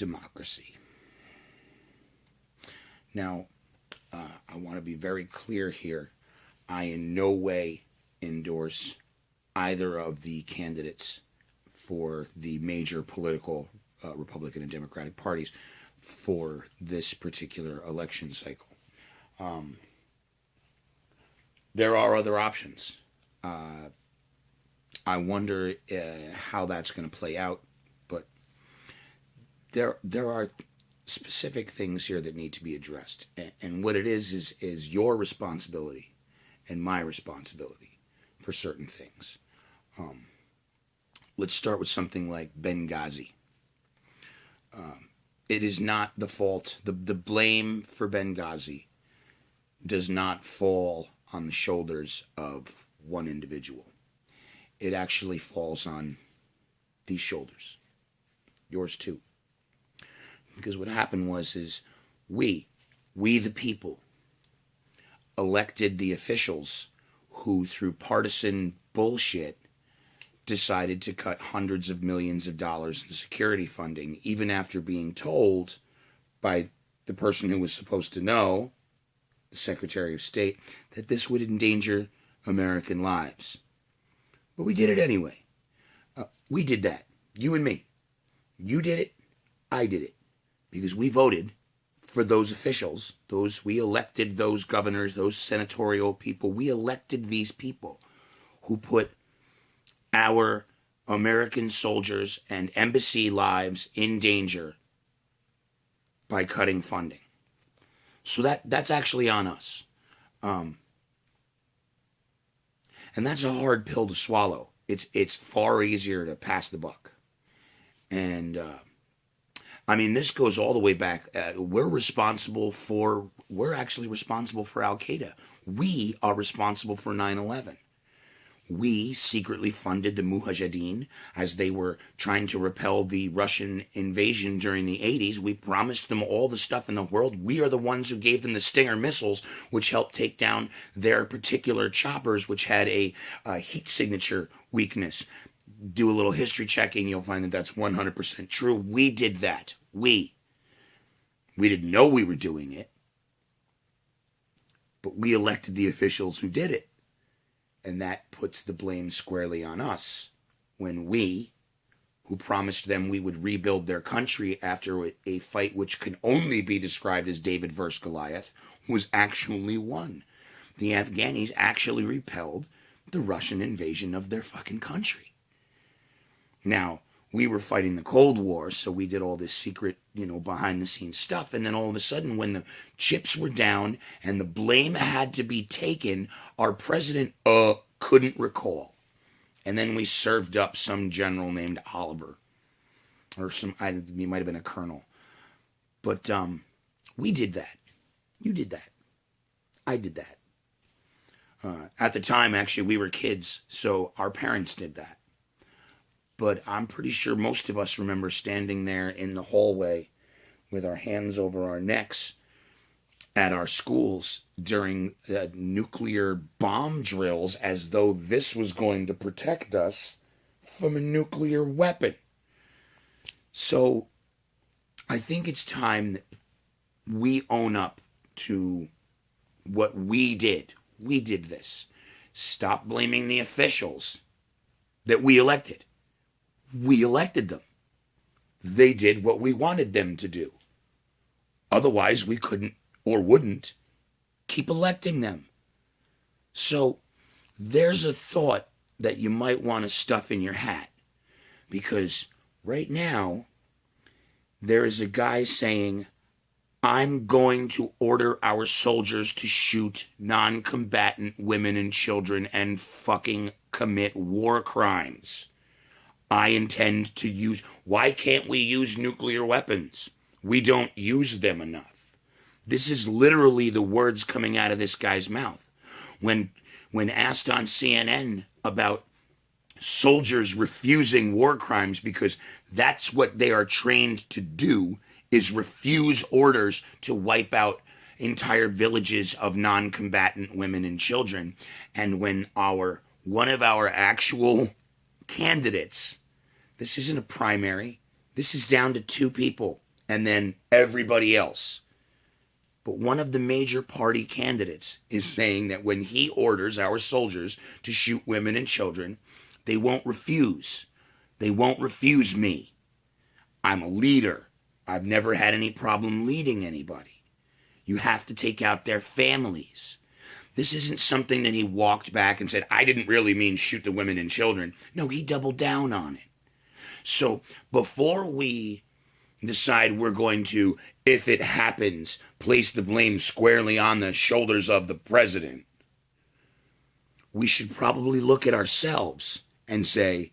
democracy. Now, I want to be very clear here. I in no way endorse either of the candidates for the major political Republican and Democratic parties for this particular election cycle. There are other options. I wonder how that's going to play out, but there are specific things here that need to be addressed, and what it is your responsibility and my responsibility for certain things. Let's start with something like Benghazi. It is not the fault, the blame for Benghazi does not fall on the shoulders of one individual. It actually falls on these shoulders. Yours too. Because what happened is we the people, elected the officials who, through partisan bullshit, decided to cut hundreds of millions of dollars in security funding, even after being told by the person who was supposed to know, the Secretary of State, that this would endanger American lives. But we did it anyway. We did that. You and me. You did it. I did it. Because we voted for those officials. We elected those governors, those senatorial people. We elected these people who put our American soldiers and embassy lives in danger by cutting funding. So that's actually on us. And that's a hard pill to swallow. It's far easier to pass the buck. And I mean, this goes all the way back. We're actually responsible for Al-Qaeda. We are responsible for 9/11. We secretly funded the Mujahideen as they were trying to repel the Russian invasion during the 80s. We promised them all the stuff in the world. We are the ones who gave them the Stinger missiles, which helped take down their particular choppers, which had a heat signature weakness. Do a little history checking, you'll find that that's 100% true. We did that. We didn't know we were doing it, but we elected the officials who did it. And that puts the blame squarely on us when we, who promised them we would rebuild their country after a fight which can only be described as David versus Goliath, was actually won. The Afghanis actually repelled the Russian invasion of their fucking country. Now, we were fighting the Cold War, so we did all this secret, behind-the-scenes stuff. And then all of a sudden, when the chips were down and the blame had to be taken, our president couldn't recall. And then we served up some general named Oliver. Or he might have been a colonel. But we did that. You did that. I did that. At the time, actually, we were kids, so our parents did that. But I'm pretty sure most of us remember standing there in the hallway with our hands over our necks at our schools during nuclear bomb drills, as though this was going to protect us from a nuclear weapon. So I think it's time that we own up to what we did. We did this. Stop blaming the officials that we elected. We elected them. They did what we wanted them to do. Otherwise, we couldn't or wouldn't keep electing them. So there's a thought that you might want to stuff in your hat. Because right now, there is a guy saying, I'm going to order our soldiers to shoot non-combatant women and children and fucking commit war crimes. I intend to use... Why can't we use nuclear weapons? We don't use them enough. This is literally the words coming out of this guy's mouth. When asked on CNN about soldiers refusing war crimes because that's what they are trained to do, is refuse orders to wipe out entire villages of non-combatant women and children. And when one of our actual candidates... This isn't a primary. This is down to two people. and then everybody else. But one of the major party candidates is saying that when he orders our soldiers to shoot women and children, they won't refuse. They won't refuse me. I'm a leader. I've never had any problem leading anybody. You have to take out their families. This isn't something that he walked back and said, I didn't really mean shoot the women and children. No, he doubled down on it. So before we decide we're going to, if it happens, place the blame squarely on the shoulders of the president, we should probably look at ourselves and say,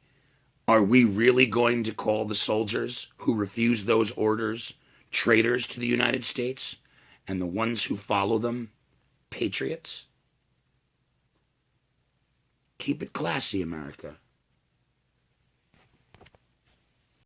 are we really going to call the soldiers who refuse those orders traitors to the United States, and the ones who follow them patriots? Keep it classy, America.